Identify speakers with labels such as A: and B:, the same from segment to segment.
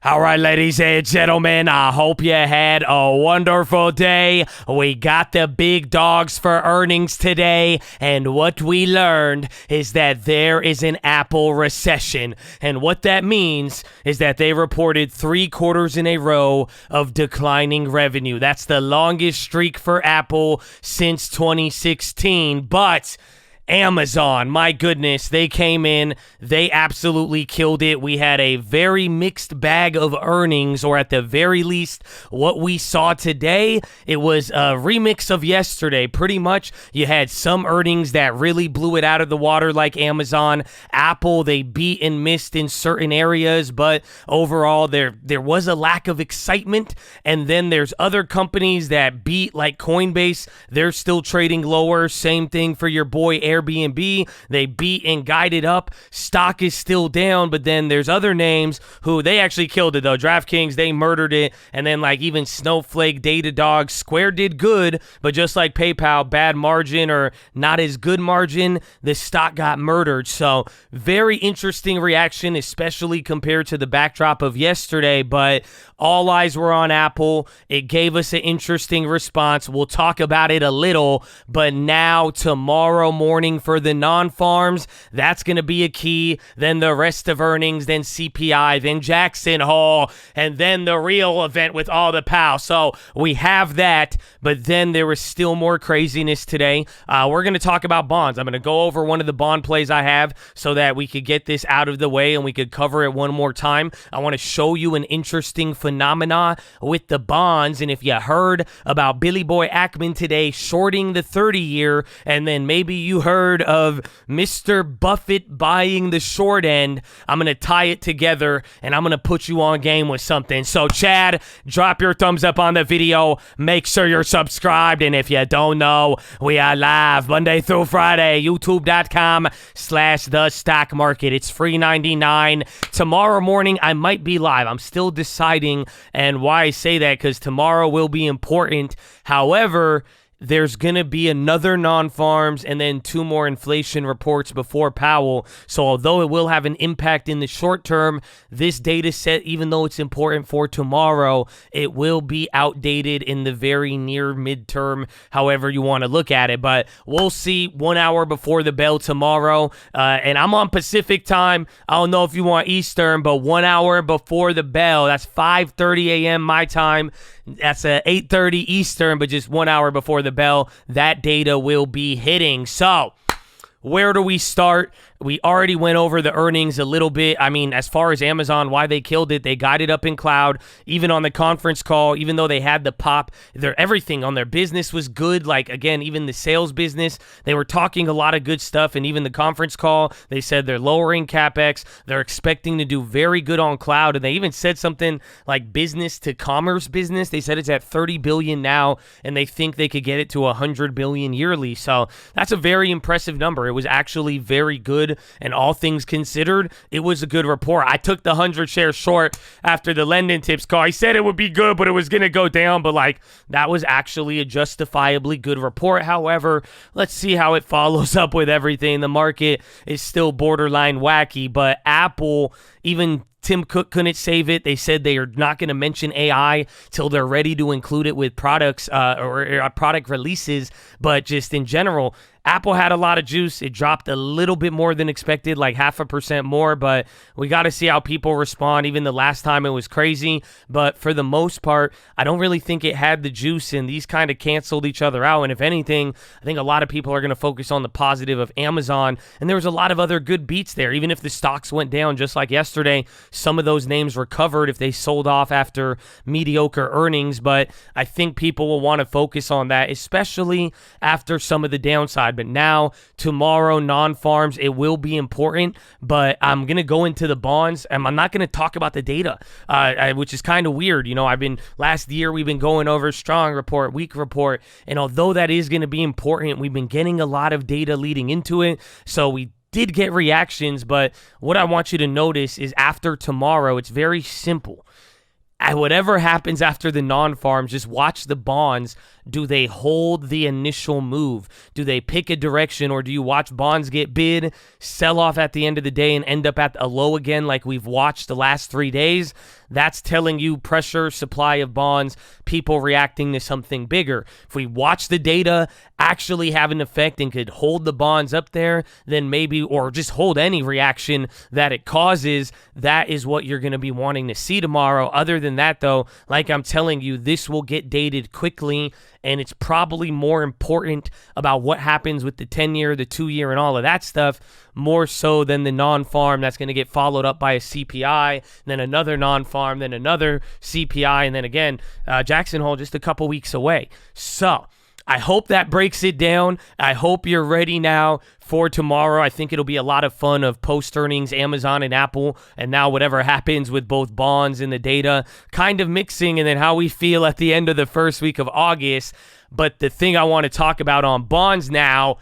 A: All right, ladies and gentlemen, I hope you had a wonderful day. We got the big dogs for earnings today, and what we learned is that there is an Apple recession. And what that means is that they reported 3 quarters in a row of declining revenue. That's the longest streak for Apple since 2016, but Amazon, my goodness, they came in, they absolutely killed it. We had a very mixed bag of earnings, or at the very least, what we saw today, it was a remix of yesterday. Pretty much, you had some earnings that really blew it out of the water, like Amazon. Apple, they beat and missed in certain areas, but overall, there was a lack of excitement. And then there's other companies that beat, like Coinbase. They're still trading lower. Same thing for your boy Airbnb. They beat and guided up. Stock is still down, but then there's other names who they actually killed it though. DraftKings, they murdered it. And then like even Snowflake, Datadog, Square did good, but just like PayPal, bad margin or not as good margin, the stock got murdered. So very interesting reaction, especially compared to the backdrop of yesterday, but all eyes were on Apple. It gave us an interesting response. We'll talk about it a little, but now tomorrow morning for the non-farms, that's going to be a key. Then the rest of earnings, then CPI, then Jackson Hole, and then the real event with all the POW. So we have that, but then there was still more craziness today. We're going to talk about bonds. I'm going to go over one of the bond plays I have so that we could get this out of the way and we could cover it one more time. I want to show you an interesting phenomena with the bonds, and if you heard about Billy Boy Ackman today shorting the 30-year, and then maybe you heard of Mr. Buffett buying the short end, I'm going to tie it together and I'm going to put you on game with something. So Chad, drop your thumbs up on the video. Make sure you're subscribed. And if you don't know, we are live Monday through Friday, youtube.com/the stock market. It's free 99. Tomorrow morning, I might be live. I'm still deciding, and why I say that, because tomorrow will be important. However, there's going to be another non-farms and then 2 more inflation reports before Powell. So although it will have an impact in the short term, this data set, even though it's important for tomorrow, it will be outdated in the very near midterm, however you want to look at it. But we'll see 1 hour before the bell tomorrow. And I'm on Pacific time. I don't know if you want Eastern, but 1 hour before the bell, that's 5:30 a.m. my time. That's 8:30 Eastern, but just 1 hour before the bell, that data will be hitting. So where do we start? We already went over the earnings a little bit. I mean, as far as Amazon, why they killed it, they guided up in cloud. Even on the conference call, even though they had the pop, everything on their business was good. Like, again, even the sales business, they were talking a lot of good stuff. And even the conference call, they said they're lowering CapEx. They're expecting to do very good on cloud. And they even said something like business to commerce business. They said it's at 30 billion now, and they think they could get it to 100 billion yearly. So that's a very impressive number. It was actually very good. And all things considered, it was a good report. I took the 100 shares short after the Lending Tips call. I said it would be good, but it was going to go down. But like, that was actually a justifiably good report. However, let's see how it follows up with everything. The market is still borderline wacky, but Apple, even Tim Cook couldn't save it. They said they are not going to mention AI till they're ready to include it with products or product releases. But just in general, Apple had a lot of juice. It dropped a little bit more than expected, like 0.5% more, but we got to see how people respond. Even the last time it was crazy, but for the most part, I don't really think it had the juice, and these kind of canceled each other out. And if anything, I think a lot of people are going to focus on the positive of Amazon, and there was a lot of other good beats there. Even if the stocks went down just like yesterday, some of those names recovered if they sold off after mediocre earnings, but I think people will want to focus on that, especially after some of the downside. But now, tomorrow, non-farms, it will be important, but I'm going to go into the bonds, and I'm not going to talk about the data, which is kind of weird. You know, last year, we've been going over strong report, weak report, and although that is going to be important, we've been getting a lot of data leading into it, so we did get reactions, but what I want you to notice is after tomorrow, it's very simple. whatever happens after the non-farms, just watch the bonds. Do they hold the initial move? Do they pick a direction, or do you watch bonds get bid, sell off at the end of the day, and end up at a low again like we've watched the last 3 days? That's telling you pressure, supply of bonds, people reacting to something bigger. If we watch the data actually have an effect and could hold the bonds up there, then maybe, or just hold any reaction that it causes, that is what you're going to be wanting to see tomorrow. Other than that, though, like I'm telling you, this will get dated quickly, and it's probably more important about what happens with the 10-year, the 2-year, and all of that stuff, more so than the non-farm that's going to get followed up by a CPI, then another non-farm, then another CPI, and then again, Jackson Hole just a couple weeks away. So I hope that breaks it down. I hope you're ready now for tomorrow. I think it'll be a lot of fun of post-earnings, Amazon and Apple, and now whatever happens with both bonds and the data kind of mixing, and then how we feel at the end of the first week of August. But the thing I want to talk about on bonds now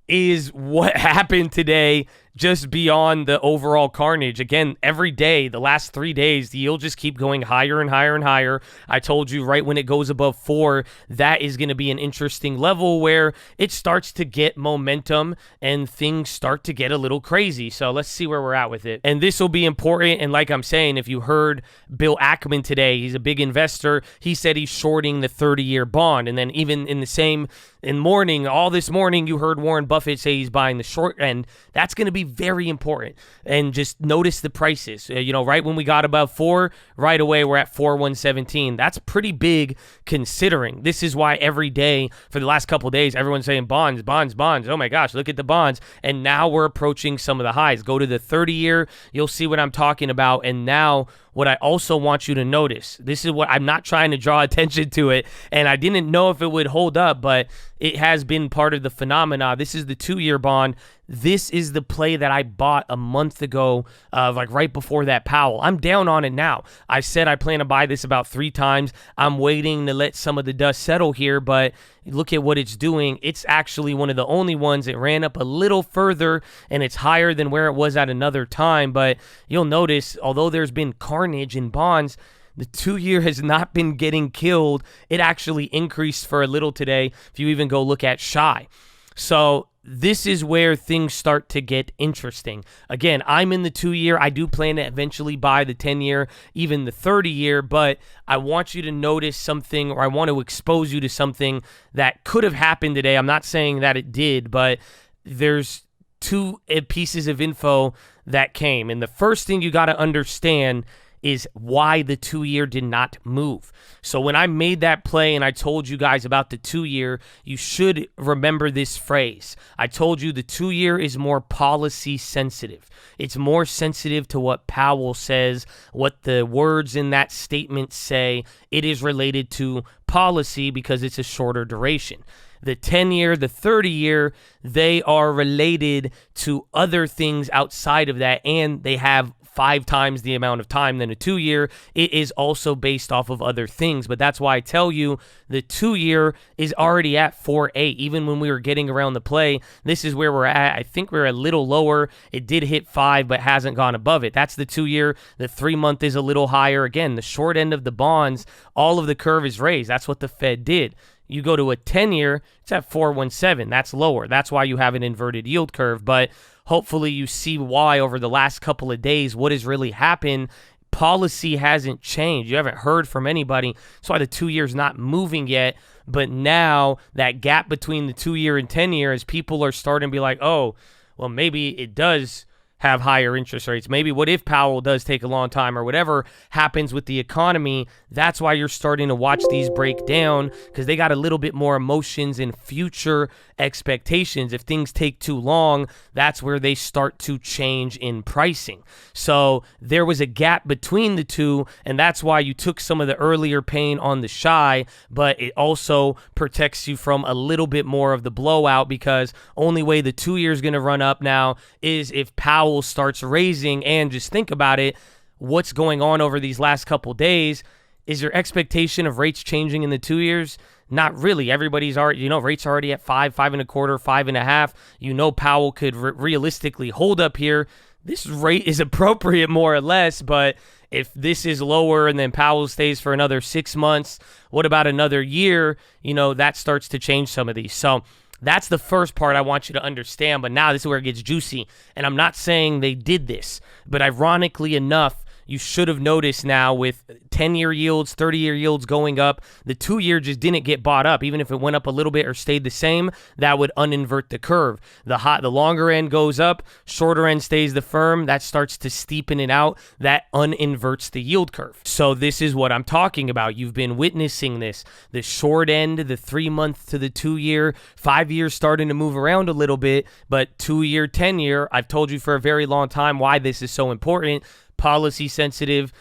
A: is what happened today, just beyond the overall carnage. Again, every day, the last 3 days, the yield just keep going higher and higher and higher. I told you right when it goes above 4, that is going to be an interesting level where it starts to get momentum and things start to get a little crazy. So let's see where we're at with it. And this will be important. And like I'm saying, if you heard Bill Ackman today, he's a big investor. He said he's shorting the 30-year bond. And then even in the same morning, all this morning, you heard Warren Buffett say he's buying the short end. That's going to be very important. And just notice the prices. Right when we got above 4, right away we're at 4,117. That's pretty big considering. This is why every day for the last couple of days, everyone's saying bonds, bonds, bonds. Oh my gosh, look at the bonds. And now we're approaching some of the highs. Go to the 30-year. You'll see what I'm talking about. And now what I also want you to notice, this is what I'm not trying to draw attention to it, and I didn't know if it would hold up, but it has been part of the phenomena. This is the 2-year bond. This is the play that I bought a month ago, like right before that Powell. I'm down on it now. I said I plan to buy this about 3 times. I'm waiting to let some of the dust settle here, but look at what it's doing. It's actually one of the only ones that ran up a little further, and it's higher than where it was at another time. But you'll notice, although there's been carnage in bonds, the 2-year has not been getting killed. It actually increased for a little today, if you even go look at SHI. So this is where things start to get interesting. Again, I'm in the 2-year. I do plan to eventually buy the 10-year, even the 30-year, but I want you to notice something, or I want to expose you to something that could have happened today. I'm not saying that it did, but there's 2 pieces of info that came. And the first thing you got to understand is why the 2-year did not move. So when I made that play and I told you guys about the 2-year, you should remember this phrase. I told you the 2-year is more policy sensitive. It's more sensitive to what Powell says, what the words in that statement say. It is related to policy because it's a shorter duration. The 10-year, the 30-year, they are related to other things outside of that, and they have 5 times the amount of time than a 2-year. It is also based off of other things, but that's why I tell you the 2-year is already at 4.8. Even when we were getting around the play, this is where we're at. I think we're a little lower. It did hit 5, but hasn't gone above it. That's the 2-year. The 3-month is a little higher. Again, the short end of the bonds, all of the curve is raised. That's what the Fed did. You go to a 10-year, it's at 4.17. That's lower. That's why you have an inverted yield curve, but hopefully you see why over the last couple of days what has really happened. Policy hasn't changed. You haven't heard from anybody. That's why the 2-year is not moving yet. But now that gap between the 2-year and 10-year, as people are starting to be like, oh, well, maybe it does have higher interest rates. Maybe what if Powell does take a long time, or whatever happens with the economy. That's why you're starting to watch these break down, because they got a little bit more emotions and future expectations. If things take too long, that's where they start to change in pricing. So there was a gap between the two, and that's why you took some of the earlier pain on the SHI, but it also protects you from a little bit more of the blowout, because only way the 2-year is going to run up now is if Powell starts raising. And just think about it, what's going on over these last couple days. Is your expectation of rates changing in the 2 years? Not really. Everybody's already, rates are already at 5, 5.25, 5.5. Powell could realistically hold up here. This rate is appropriate more or less, but if this is lower and then Powell stays for another 6 months, what about another year? That starts to change some of these. So that's the first part I want you to understand. But now this is where it gets juicy. And I'm not saying they did this, but ironically enough, you should have noticed now with 10-year yields, 30-year yields going up, the 2-year just didn't get bought up. Even if it went up a little bit or stayed the same, that would uninvert the curve. The longer end goes up, shorter end stays the firm. That starts to steepen it out. That uninverts the yield curve. So this is what I'm talking about. You've been witnessing this. The short end, the 3-month to the 2-year, 5 years starting to move around a little bit, but 2-year, 10-year, I've told you for a very long time why this is so important. Policy sensitive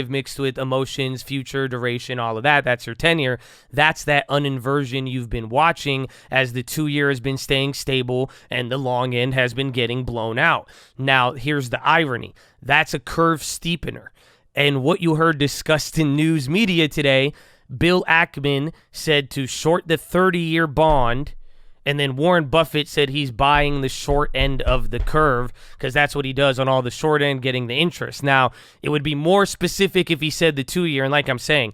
A: mixed with emotions, future, duration, all of that. That's your 10-year. That's that uninversion you've been watching as the 2-year has been staying stable and the long end has been getting blown out. Now, here's the irony. That's a curve steepener. And what you heard discussed in news media today, Bill Ackman said to short the 30-year bond. And then Warren Buffett said he's buying the short end of the curve because that's what he does on all the short end, getting the interest. Now, it would be more specific if he said the 2-year. And like I'm saying,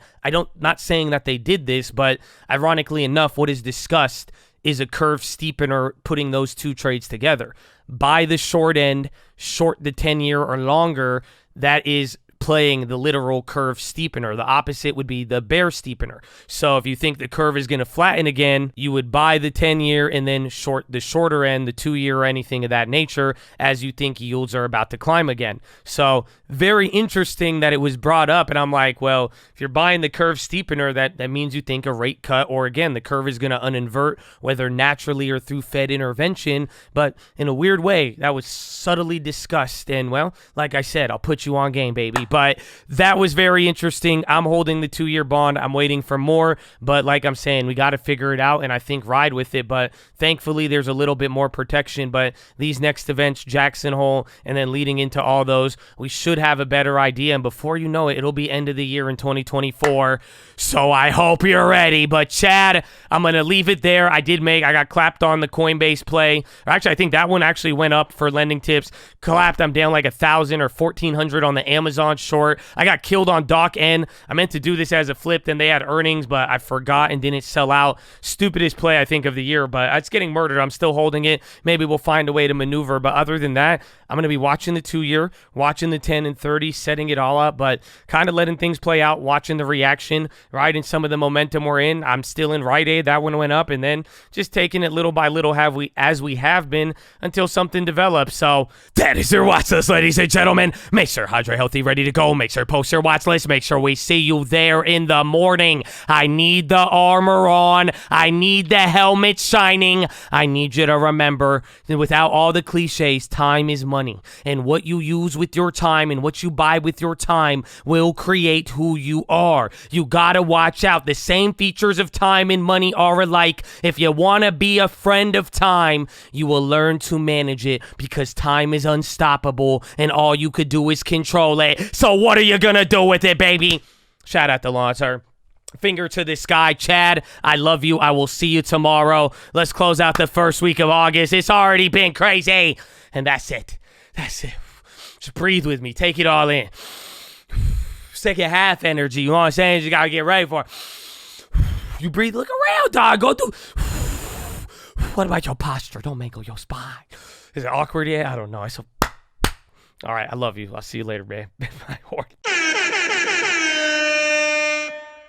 A: not saying that they did this, but ironically enough, what is discussed is a curve steepener putting those two trades together. Buy the short end, short the 10-year or longer. That is playing the literal curve steepener. The opposite would be the bear steepener. So if you think the curve is going to flatten again, you would buy the 10-year and then short the shorter end, the 2-year or anything of that nature, as you think yields are about to climb again. So very interesting that it was brought up. And I'm like, well, if you're buying the curve steepener, that means you think a rate cut, or again, the curve is going to uninvert, whether naturally or through Fed intervention. But in a weird way, that was subtly discussed. And well, like I said, I'll put you on game, baby. But that was very interesting. I'm holding the 2-year bond. I'm waiting for more. But like I'm saying, we got to figure it out and I think ride with it. But thankfully, there's a little bit more protection. But these next events, Jackson Hole, and then leading into all those, we should have a better idea. And before you know it, it'll be end of the year in 2024. So I hope you're ready. But Chad, I'm going to leave it there. I got clapped on the Coinbase play. Actually, I think that one actually went up for lending tips. Clapped, I'm down like 1,000 or 1,400 on the Amazon short. I got killed on Doc N. I meant to do this as a flip. Then they had earnings, but I forgot and didn't sell out. Stupidest play, I think, of the year. But it's getting murdered. I'm still holding it. Maybe we'll find a way to maneuver. But other than that, I'm going to be watching the 2-year, watching the 10 and 30, setting it all up, but kind of letting things play out, watching the reaction, riding some of the momentum we're in. I'm still in Rite Aid. That one went up, and then just taking it little by little as we have been until something develops. So that is your watch list, ladies and gentlemen. Make sure hydrate healthy, ready to go. Make sure post your watch list. Make sure we see you there in the morning. I need the armor on. I need the helmet shining. I need you to remember that without all the cliches, time is money. And what you use with your time and what you buy with your time will create who you are. You gotta watch out. The same features of time and money are alike. If you want to be a friend of time, you will learn to manage it because time is unstoppable and all you could do is control it. So what are you gonna do with it, baby? Shout out to Lancer. Finger to the sky. Chad, I love you. I will see you tomorrow. Let's close out the first week of August. It's already been crazy. And that's it. That's it. Just breathe with me. Take it all in. Second half energy. You know what I'm saying? You got to get ready for it. You breathe. Look around, dog. Go through. What about your posture? Don't mangle your spine. Is it awkward yet? I don't know. All right. I love you. I'll see you later, man. My horse.